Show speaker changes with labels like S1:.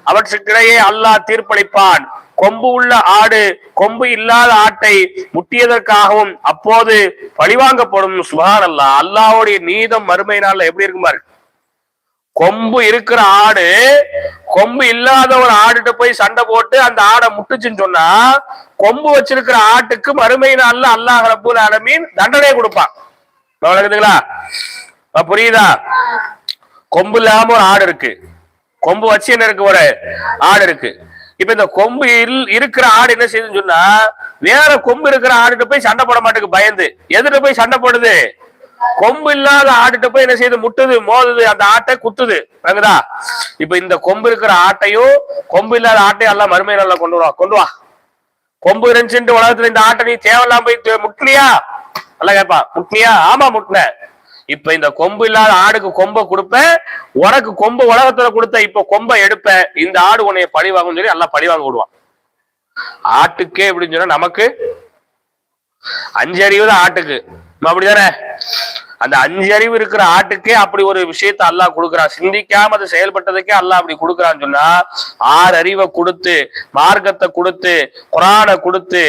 S1: அவற்றுக்கிடையே அல்லாஹ் தீர்ப்பளிப்பான். கொம்பு உள்ள ஆடு கொம்பு இல்லாத ஆட்டை முட்டியதற்காகவும் அப்போது பழிவாங்கப்படும். சுப்ஹானல்லாஹ். அல்லாஹ்வுடைய நீதம் மறுமை நாள்ல எப்படி இருக்குமாரு? கொம்பு இருக்கிற ஆடு கொம்பு இல்லாத ஒரு ஆடுகிட்ட போய் சண்டை போட்டு அந்த ஆடை முட்டுச்சுன்னு சொன்னா, கொம்பு வச்சிருக்கிற ஆட்டுக்கு மறுமை நாள்ல அல்லாஹ் ரப்பல் ஆலமீன் தண்டனை கொடுப்பான். புரியுதா? கொம்பு இல்லாம ஒரு ஆடு இருக்கு, கொம்பு வச்சு என்ன இருக்கு, ஒரு ஆடு இருக்கு. இப்ப இந்த கொம்பு இருக்கிற ஆடு என்ன செய்யுதுன்னு சொன்னா, வேற கொம்பு இருக்கிற ஆடுகிட்ட போய் சண்டை போட மாட்டேங்குது, பயந்து. எதுட்டு போய் சண்டை போடுது? கொம்பு இல்லாத ஆடுகிட்ட போய் என்ன செய்யுது, முட்டுது, மோதுது, அந்த ஆட்டை குத்துது. இப்ப இந்த கொம்பு இருக்கிற ஆட்டையும் கொம்பு இல்லாத ஆட்டையும் எல்லாம் மறுமை நாள்ல கொண்டு வா. கொம்பு இருந்துச்சுட்டு உலகத்துல இந்த ஆட்டை நீ தேவையில்லாம போய் முட்டினியா? நல்லா கேட்பான், முட்டினியா? ஆமா முட்டின. இப்ப இந்த கொம்பு இல்லாத ஆடுக்கு கொம்பை கொடுப்ப, உனக்கு கொம்பு உலகத்துல கொடுத்த, இப்ப கொம்பை எடுப்ப, இந்த ஆடு உன்னைய பழி வாங்கும் சொல்லி எல்லாம் பழி வாங்க விடுவான். ஆட்டுக்கே எப்படின்னு சொன்னா, நமக்கு 5 அறிவு தான் ஆட்டுக்கு, அப்படிதானே? அந்த 5 அறிவு இருக்கிற ஆட்டுக்கே அப்படி ஒரு விஷயத்த அல்லாஹ் கொடுக்குறான். சிந்திக்காம அதை செயல்பட்டதுக்கே அல்லாஹ் அப்படி கொடுக்குறான்னு சொன்னா, 6 அறிவை கொடுத்து, மார்க்கத்தை கொடுத்து, குர்ஆனை கொடுத்து,